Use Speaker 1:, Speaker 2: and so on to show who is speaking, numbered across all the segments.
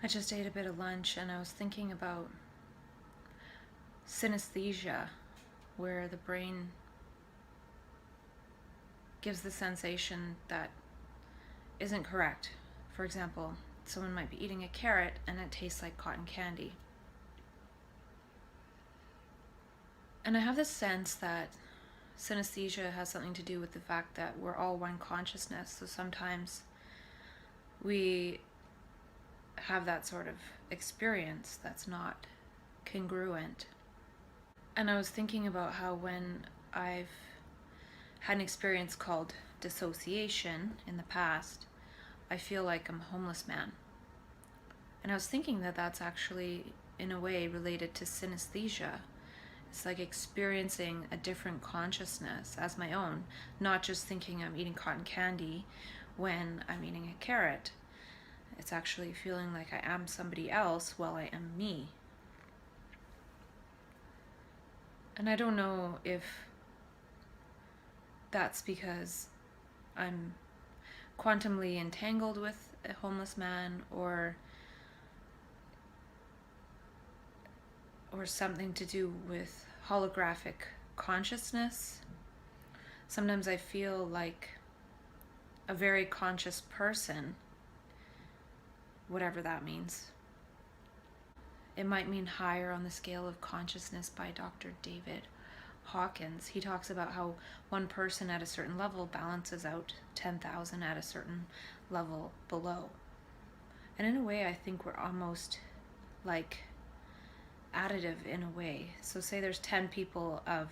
Speaker 1: I just ate a bit of lunch and I was thinking about synesthesia, where the brain gives the sensation that isn't correct. For example, someone might be eating a carrot and it tastes like cotton candy. And I have this sense that synesthesia has something to do with the fact that we're all one consciousness. So sometimes we have that sort of experience that's not congruent. And I was thinking about how when I've had an experience called dissociation in the past, I feel like I'm a homeless man. And I was thinking that that's actually, in a way, related to synesthesia. It's like experiencing a different consciousness as my own, not just thinking I'm eating cotton candy when I'm eating a carrot. It's actually feeling like I am somebody else while I am me. And I don't know if that's because I'm quantumly entangled with a homeless man or something to do with holographic consciousness. Sometimes I feel like a very conscious person, whatever that means. It might mean higher on the scale of consciousness by Dr. David Hawkins. He talks about how one person at a certain level balances out 10,000 at a certain level below. And in a way, I think we're almost like additive in a way. So say there's 10 people of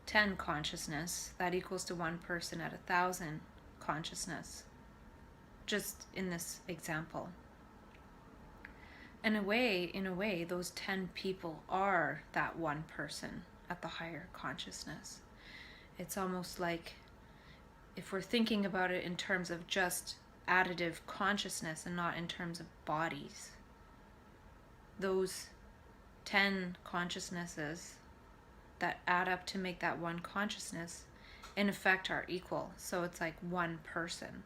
Speaker 1: 10 consciousness, that equals to one person at 1,000 consciousness, just in this example. In a way, those 10 people are that one person at the higher consciousness. It's almost like, if we're thinking about it in terms of just additive consciousness and not in terms of bodies, those 10 consciousnesses that add up to make that one consciousness in effect are equal. So it's like one person.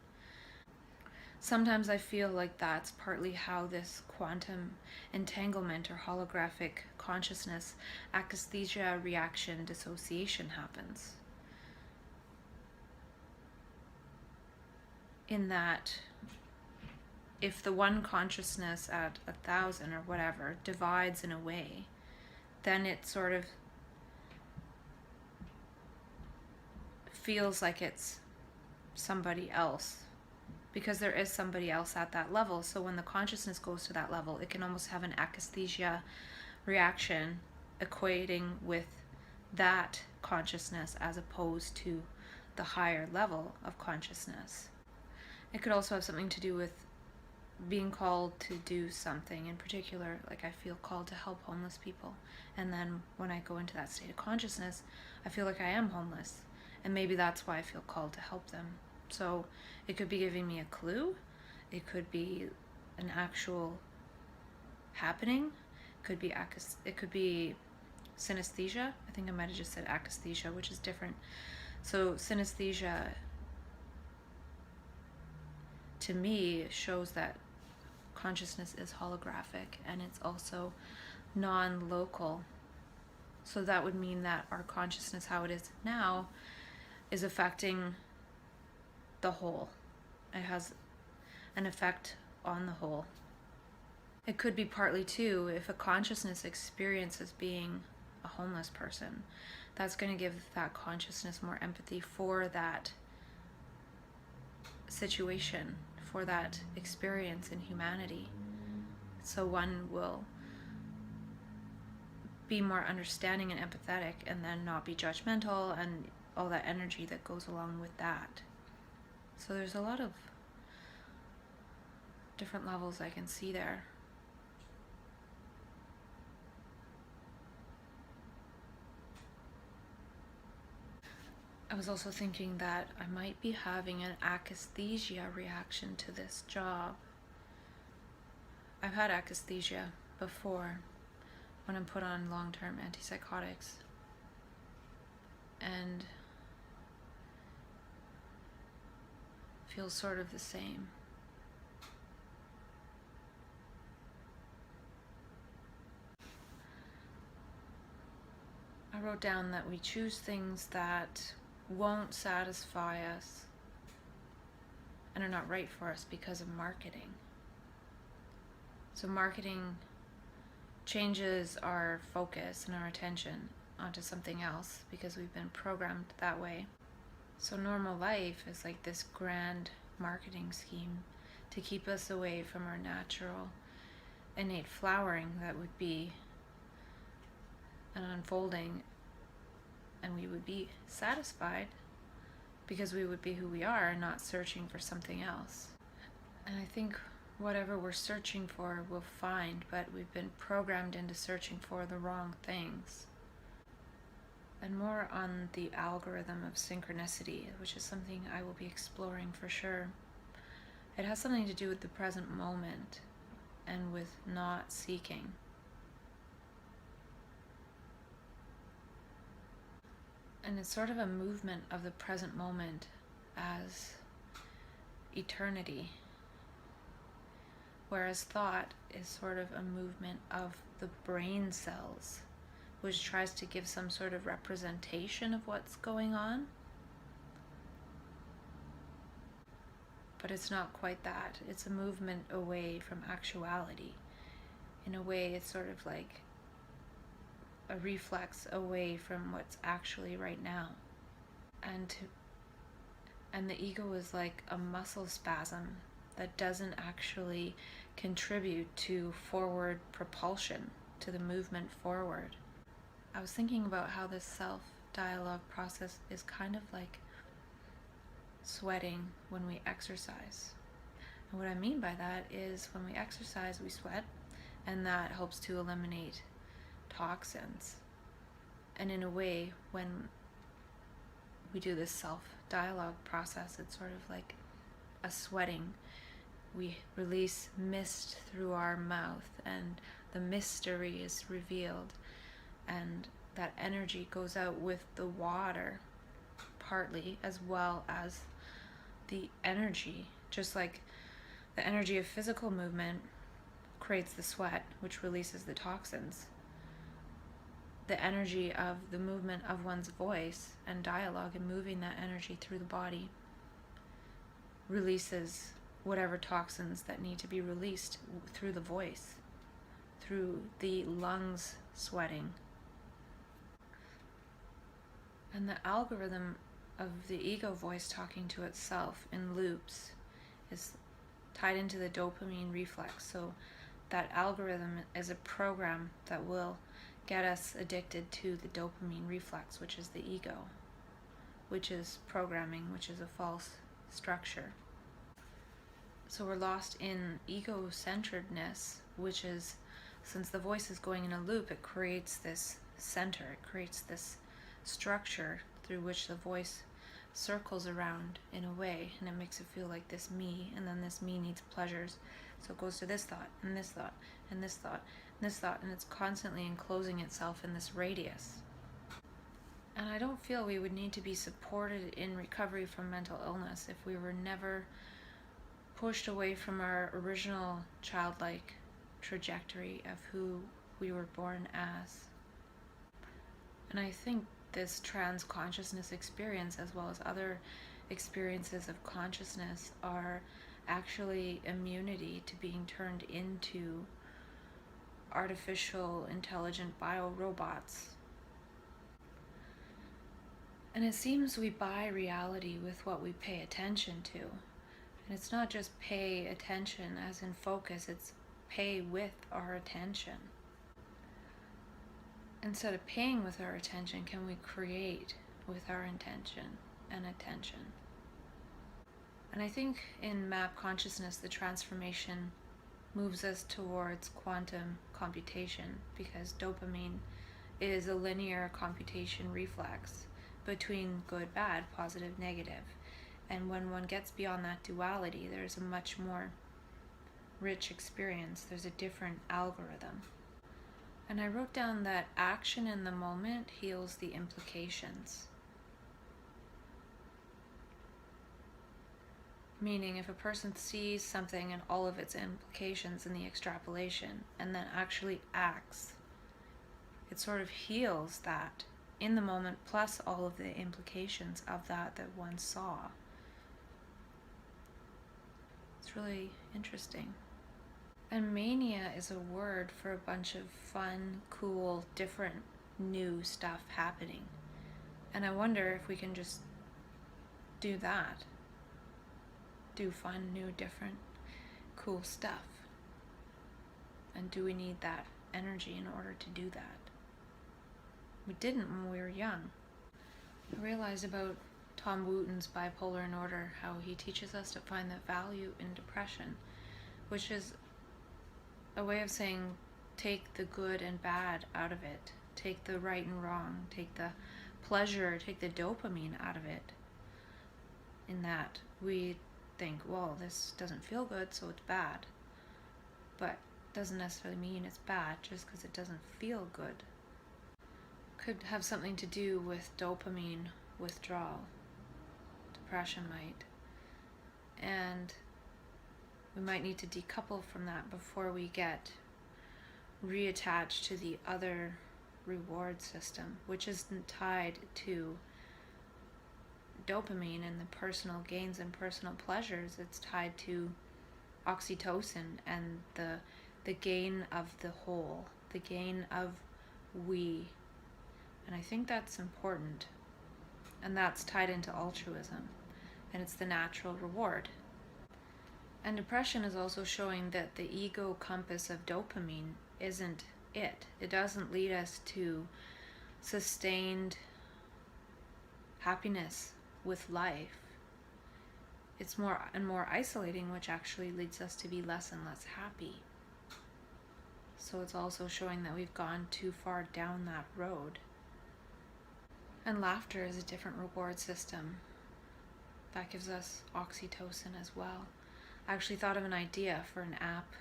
Speaker 1: Sometimes I feel like that's partly how this quantum entanglement or holographic consciousness, akathisia reaction dissociation happens. In that, if the one consciousness at 1,000 or whatever divides in a way, then it sort of feels like it's somebody else, because there is somebody else at that level. So when the consciousness goes to that level, it can almost have an akathisia reaction equating with that consciousness as opposed to the higher level of consciousness. It could also have something to do with being called to do something in particular. Like I feel called to help homeless people, and then when I go into that state of consciousness, I feel like I am homeless, and maybe that's why I feel called to help them. So it could be giving me a clue, it could be an actual happening, it could be synesthesia. I think I might have just said akathisia, which is different. So synesthesia to me shows that consciousness is holographic and it's also non-local. So that would mean that our consciousness, how it is now, is affecting the whole. It has an effect on the whole. It could be partly too, if a consciousness experiences being a homeless person, that's going to give that consciousness more empathy for that situation, for that experience in humanity. So one will be more understanding and empathetic, and then not be judgmental and all that energy that goes along with that. So there's a lot of different levels I can see there. I was also thinking that I might be having an akathisia reaction to this job. I've had akathisia before when I'm put on long-term antipsychotics, and feels sort of the same. I wrote down that we choose things that won't satisfy us and are not right for us because of marketing. So marketing changes our focus and our attention onto something else because we've been programmed that way. So normal life is like this grand marketing scheme to keep us away from our natural, innate flowering that would be an unfolding, and we would be satisfied because we would be who we are and not searching for something else. And I think whatever we're searching for we'll find, but we've been programmed into searching for the wrong things. And more on the algorithm of synchronicity, which is something I will be exploring for sure. It has something to do with the present moment and with not seeking. And it's sort of a movement of the present moment as eternity, whereas thought is sort of a movement of the brain cells, which tries to give some sort of representation of what's going on. But it's not quite that. It's a movement away from actuality. In a way, it's sort of like a reflex away from what's actually right now. And the ego is like a muscle spasm that doesn't actually contribute to forward propulsion, to the movement forward. I was thinking about how this self-dialogue process is kind of like sweating when we exercise. And what I mean by that is when we exercise, we sweat, and that helps to eliminate toxins. And in a way, when we do this self-dialogue process, it's sort of like a sweating. We release mist through our mouth, and the mystery is revealed, and that energy goes out with the water partly, as well as the energy, just like the energy of physical movement creates the sweat, which releases the toxins. The energy of the movement of one's voice and dialogue and moving that energy through the body releases whatever toxins that need to be released through the voice, through the lungs sweating. And the algorithm of the ego voice talking to itself in loops is tied into the dopamine reflex. So that algorithm is a program that will get us addicted to the dopamine reflex, which is the ego, which is programming, which is a false structure. So we're lost in ego-centeredness, which is, since the voice is going in a loop, it creates this center, it creates this structure through which the voice circles around in a way, and it makes it feel like this me, and then this me needs pleasures, so it goes to this thought, and this thought, and this thought, and this thought, and it's constantly enclosing itself in this radius. And I don't feel we would need to be supported in recovery from mental illness if we were never pushed away from our original childlike trajectory of who we were born as. And I think this trans consciousness experience, as well as other experiences of consciousness, are actually immunity to being turned into artificial intelligent bio-robots. And it seems we buy reality with what we pay attention to. And it's not just pay attention as in focus, it's pay with our attention. Instead of paying with our attention, can we create with our intention and attention? And I think in map consciousness, the transformation moves us towards quantum computation, because dopamine is a linear computation reflex between good, bad, positive, negative. And when one gets beyond that duality, there's a much more rich experience. There's a different algorithm. And I wrote down that action in the moment heals the implications. Meaning, if a person sees something and all of its implications in the extrapolation and then actually acts, it sort of heals that in the moment, plus all of the implications of that one saw. It's really interesting. And mania is a word for a bunch of fun, cool, different, new stuff happening. And I wonder if we can just do that. Do fun, new, different, cool stuff. And do we need that energy in order to do that? We didn't when we were young. I realized about Tom Wooten's Bipolar in Order, how he teaches us to find the value in depression, which is a way of saying take the good and bad out of it, take the right and wrong, take the pleasure, take the dopamine out of it. In that we think, well, this doesn't feel good, so it's bad. But doesn't necessarily mean it's bad just because it doesn't feel good. Could have something to do with dopamine withdrawal. Depression might. And we might need to decouple from that before we get reattached to the other reward system, which isn't tied to dopamine and the personal gains and personal pleasures. It's tied to oxytocin and the gain of the whole, the gain of we. And I think that's important. And that's tied into altruism. And it's the natural reward. And depression is also showing that the ego compass of dopamine isn't it. It doesn't lead us to sustained happiness with life. It's more and more isolating, which actually leads us to be less and less happy. So it's also showing that we've gone too far down that road. And laughter is a different reward system. That gives us oxytocin as well. I actually thought of an idea for an app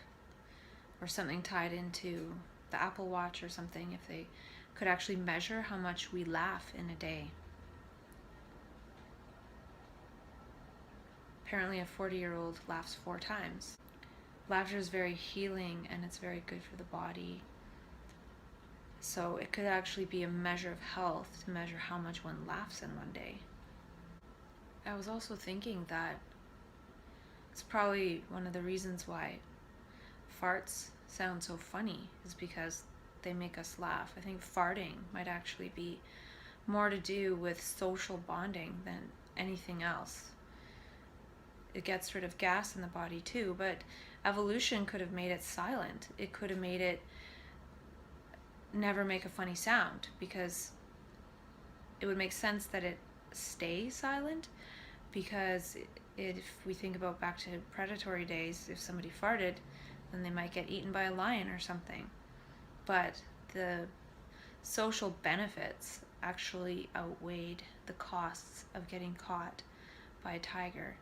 Speaker 1: or something tied into the Apple Watch or something, if they could actually measure how much we laugh in a day. Apparently a 40-year-old laughs 4 times. Laughter is very healing and it's very good for the body. So it could actually be a measure of health to measure how much one laughs in one day. I was also thinking that it's probably one of the reasons why farts sound so funny is because they make us laugh. I think farting might actually be more to do with social bonding than anything else. It gets rid of gas in the body too, but evolution could have made it silent. It could have made it never make a funny sound, because it would make sense that it stay silent, because if we think about back to predatory days, if somebody farted, then they might get eaten by a lion or something. But the social benefits actually outweighed the costs of getting caught by a tiger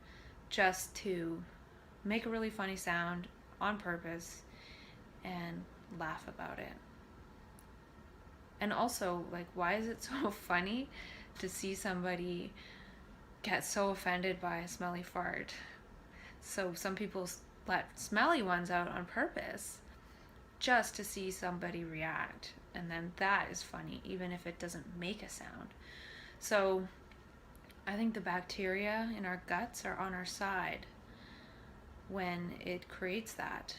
Speaker 1: just to make a really funny sound on purpose and laugh about it. And also, like, why is it so funny to see somebody get so offended by a smelly fart? So some people let smelly ones out on purpose just to see somebody react. And then that is funny, even if it doesn't make a sound. So I think the bacteria in our guts are on our side when it creates that.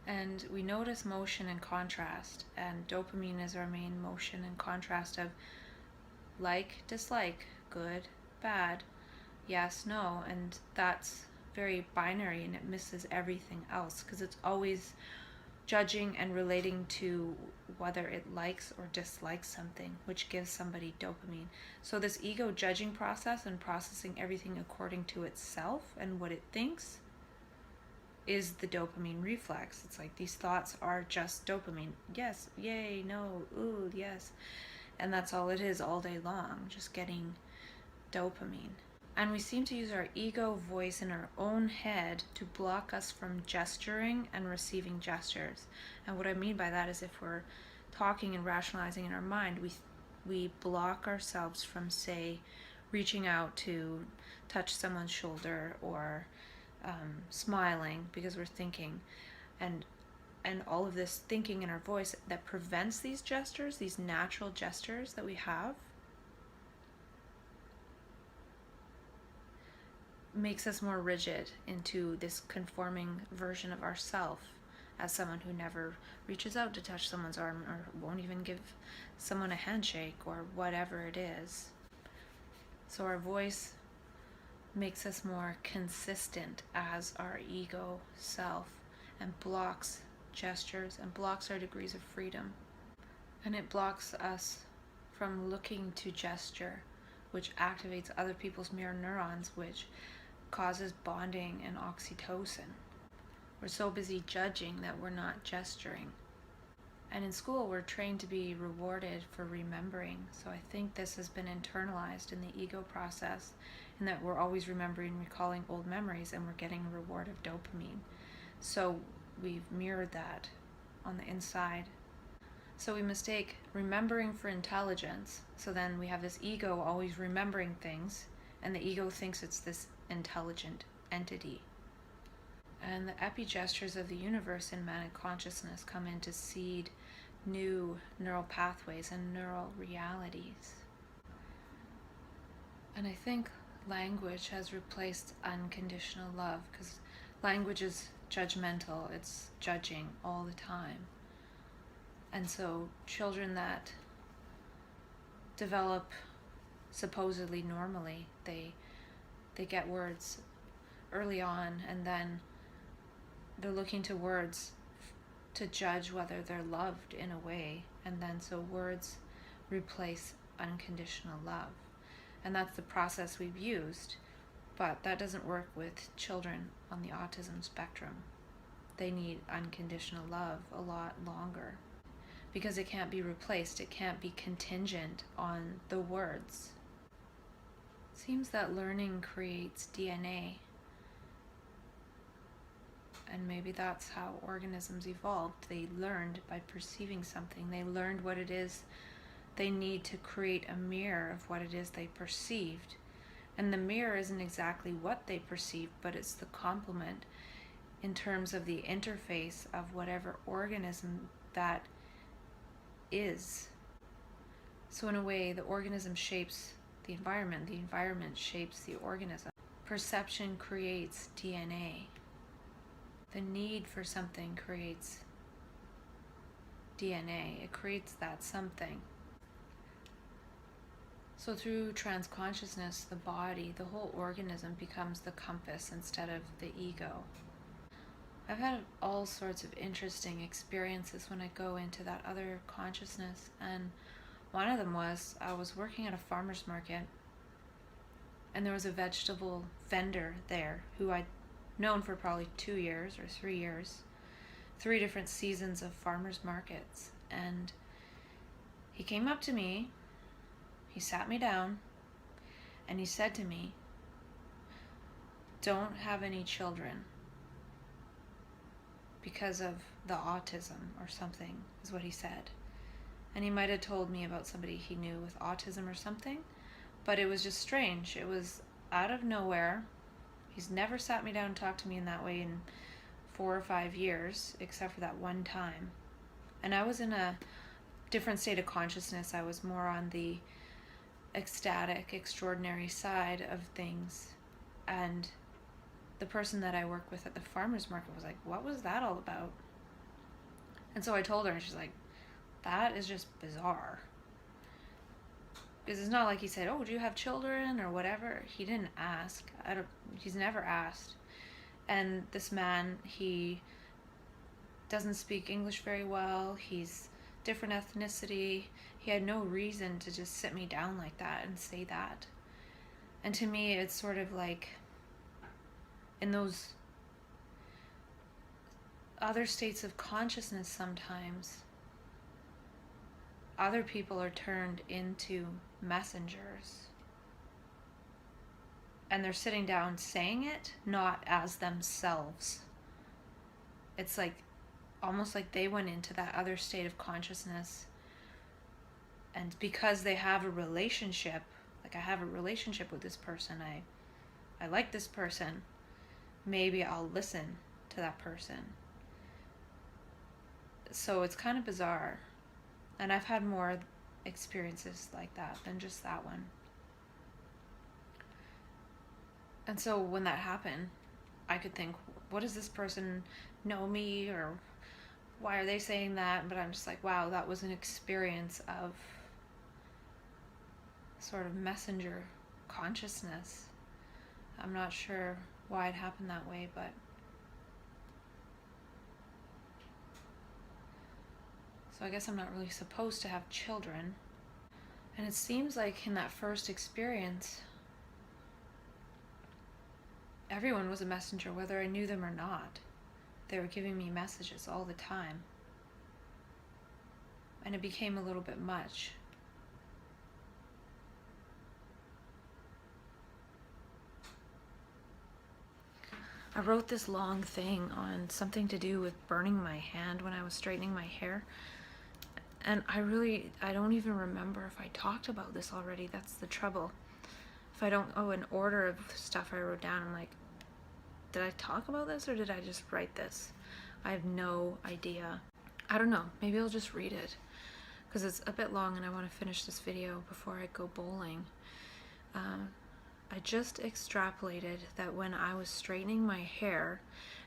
Speaker 1: And we notice motion and contrast, and dopamine is our main motion and contrast of like, dislike, good, bad, yes, no, and that's very binary and it misses everything else because it's always judging and relating to whether it likes or dislikes something, which gives somebody dopamine. So this ego judging process and processing everything according to itself and what it thinks is the dopamine reflex. It's like these thoughts are just dopamine. Yes, yay, no, ooh, yes. And that's all it is all day long, just getting dopamine. And we seem to use our ego voice in our own head to block us from gesturing and receiving gestures. And what I mean by that is if we're talking and rationalizing in our mind, we block ourselves from, say, reaching out to touch someone's shoulder or smiling because we're thinking. And and all of this thinking in our voice that prevents these gestures, these natural gestures that we have, makes us more rigid into this conforming version of ourself as someone who never reaches out to touch someone's arm or won't even give someone a handshake or whatever it is. So our voice makes us more consistent as our ego self and blocks gestures and blocks our degrees of freedom. And it blocks us from looking to gesture, which activates other people's mirror neurons, which causes bonding and oxytocin. We're so busy judging that we're not gesturing. And in school, we're trained to be rewarded for remembering. So I think this has been internalized in the ego process, in that we're always remembering, recalling old memories, and we're getting a reward of dopamine. So we've mirrored that on the inside. So we mistake remembering for intelligence. So then we have this ego always remembering things, and the ego thinks it's this intelligent entity. And the epigestures of the universe in manic consciousness come in to seed new neural pathways and neural realities. And I think language has replaced unconditional love, because language is judgmental, it's judging all the time. And so children that develop supposedly normally, they get words early on, and then they're looking to words to judge whether they're loved in a way, and then so words replace unconditional love. And that's the process we've used, but that doesn't work with children on the autism spectrum. They need unconditional love a lot longer, because it can't be replaced, it can't be contingent on the words. It seems that learning creates DNA. And maybe that's how organisms evolved. They learned by perceiving something. They learned what it is they need to create a mirror of what it is they perceived. And the mirror isn't exactly what they perceived, but it's the complement in terms of the interface of whatever organism that is. So in a way, the organism shapes the environment shapes the organism. Perception creates DNA. The need for something creates DNA. It creates that something. So through trans-consciousness, the body, the whole organism becomes the compass instead of the ego. I've had all sorts of interesting experiences when I go into that other consciousness, and one of them was I was working at a farmer's market, and there was a vegetable vendor there who I'd known for probably 2 years or 3 years, 3 different seasons of farmers markets. And he came up to me, he sat me down, and he said to me, "Don't have any children because of the autism," or something is what he said. And he might have told me about somebody he knew with autism or something, but it was just strange. It was out of nowhere. He's never sat me down and talked to me in that way in 4 or 5 years, except for that one time. And I was in a different state of consciousness. I was more on the ecstatic, extraordinary side of things. And the person that I work with at the farmer's market was like, "What was that all about?" And so I told her, and she's like, "That is just bizarre." Because it's not like he said, "Oh, do you have children?" or whatever. He didn't ask. He's never asked. And this man, he doesn't speak English very well. He's different ethnicity. He had no reason to just sit me down like that and say that. And to me, it's sort of like in those other states of consciousness sometimes, other people are turned into messengers. And they're sitting down saying it, not as themselves. It's like, almost like they went into that other state of consciousness. And because they have a relationship, like I have a relationship with this person, I like this person, maybe I'll listen to that person. So it's kind of bizarre. And I've had more experiences like that than just that one. And so when that happened, I could think, what does this person know me, or why are they saying that? But I'm just like, wow, that was an experience of sort of messenger consciousness. I'm not sure why it happened that way, but so I guess I'm not really supposed to have children. And it seems like in that first experience, everyone was a messenger, whether I knew them or not. They were giving me messages all the time. And it became a little bit much. I wrote this long thing on something to do with burning my hand when I was straightening my hair. And I don't even remember if I talked about this already. That's the trouble. If I don't know an order of stuff I wrote down, I'm like, did I talk about this or did I just write this? I have no idea. I don't know. Maybe I'll just read it because it's a bit long and I want to finish this video before I go bowling. I just extrapolated that when I was straightening my hair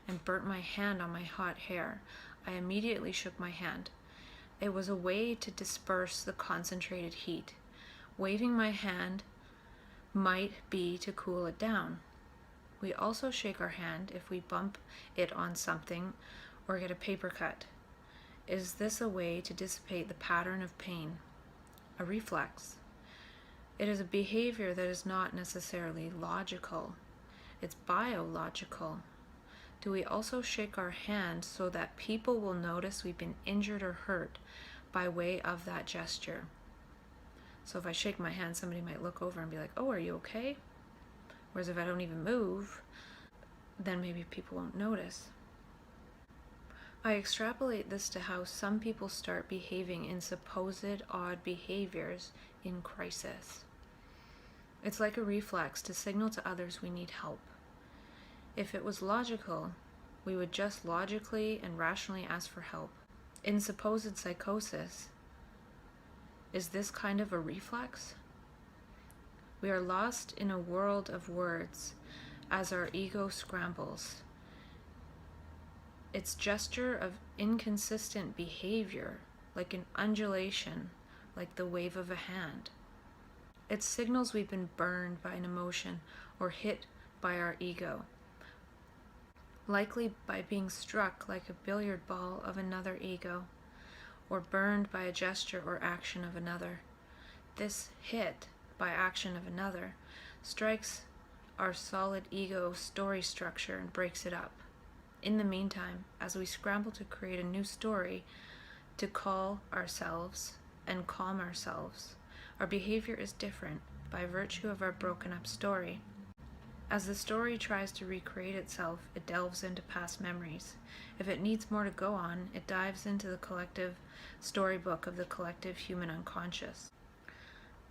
Speaker 1: and burnt my hand on my hot hair, I immediately shook my hand. It was a way to disperse the concentrated heat. Waving my hand might be to cool it down. We also shake our hand if we bump it on something or get a paper cut. Is this a way to dissipate the pattern of pain? A reflex. It is a behavior that is not necessarily logical. It's biological. Do we also shake our hand so that people will notice we've been injured or hurt by way of that gesture? So if I shake my hand, somebody might look over and be like, oh, are you okay? Whereas if I don't even move, then maybe people won't notice. I extrapolate this to how some people start behaving in supposed odd behaviors in crisis. It's like a reflex to signal to others we need help. If it was logical, we would just logically and rationally ask for help. In supposed psychosis, is this kind of a reflex? We are lost in a world of words as our ego scrambles. Its gesture of inconsistent behavior, like an undulation, like the wave of a hand. It signals we've been burned by an emotion or hit by our ego, likely by being struck like a billiard ball of another ego, or burned by a gesture or action of another. This hit by action of another strikes our solid ego story structure and breaks it up. In the meantime, as we scramble to create a new story to call ourselves and calm ourselves, our behavior is different by virtue of our broken up story. As the story tries to recreate itself, it delves into past memories. If it needs more to go on, it dives into the collective storybook of the collective human unconscious.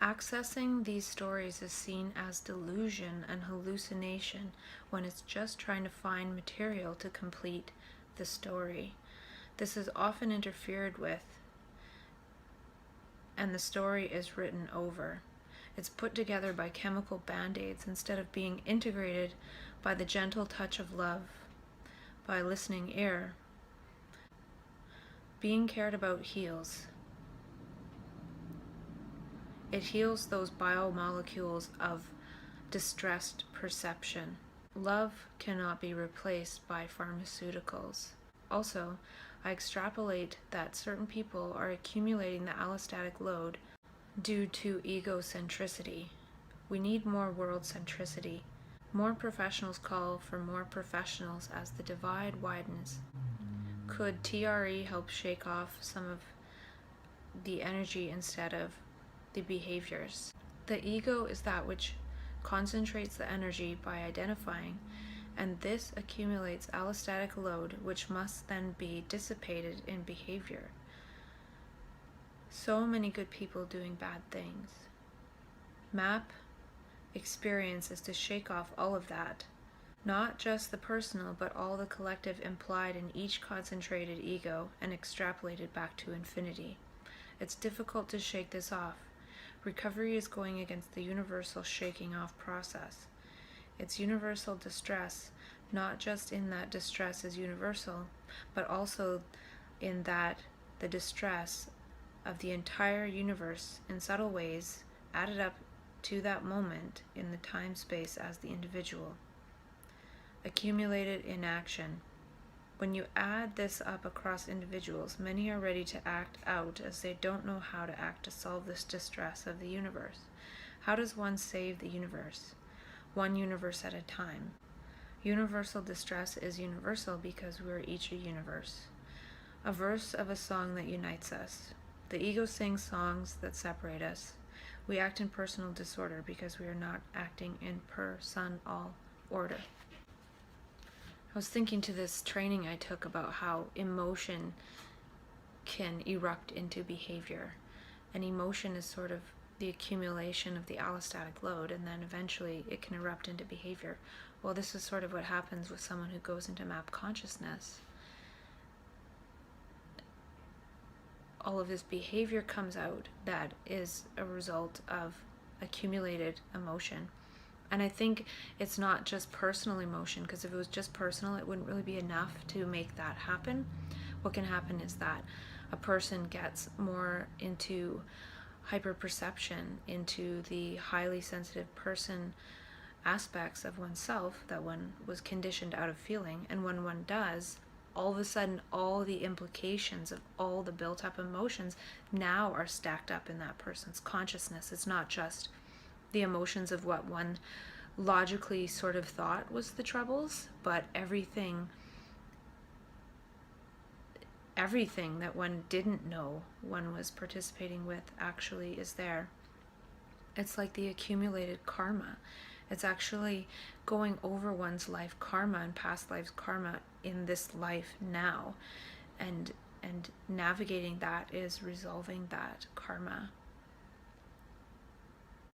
Speaker 1: Accessing these stories is seen as delusion and hallucination when it's just trying to find material to complete the story. This is often interfered with, and the story is written over. It's put together by chemical band-aids instead of being integrated by the gentle touch of love, by a listening ear. Being cared about heals. It heals those biomolecules of distressed perception. Love cannot be replaced by pharmaceuticals. Also, I extrapolate that certain people are accumulating the allostatic load due to egocentricity. We need more world centricity. More professionals call for more professionals as the divide widens. Could TRE help shake off some of the energy instead of the behaviors? The ego is that which concentrates the energy by identifying, and this accumulates allostatic load, which must then be dissipated in behavior. So many good people doing bad things. MAP experience is to shake off all of that Not just the personal, but all the collective implied in each concentrated ego and extrapolated back to infinity. It's difficult to shake this off. Recovery is going against the universal shaking off process. It's universal distress, not just in that distress is universal, but also in that the distress of the entire universe in subtle ways added up to that moment in the time space as the individual. Accumulated inaction. When you add this up across individuals, many are ready to act out as they don't know how to act to solve this distress of the universe. How does one save the universe? One universe at a time. Universal distress is universal because we are each a universe. A verse of a song that unites us. The ego sings songs that separate us. We act in personal disorder because we are not acting in personal order. I was thinking to this training I took about how emotion can erupt into behavior. And emotion is sort of the accumulation of the allostatic load, and then eventually it can erupt into behavior. Well, this is sort of what happens with someone who goes into map consciousness. All of this behavior comes out that is a result of accumulated emotion. And I think it's not just personal emotion, because if it was just personal, it wouldn't really be enough to make that happen. What can happen is that a person gets more into hyperperception, into the highly sensitive person aspects of oneself that one was conditioned out of feeling. And when one does, all of a sudden, all the implications of all the built up emotions now are stacked up in that person's consciousness. It's not just the emotions of what one logically sort of thought was the troubles, but everything that one didn't know one was participating with actually is there. It's like the accumulated karma. It's actually going over one's life karma and past lives karma in this life now, and navigating that is resolving that karma.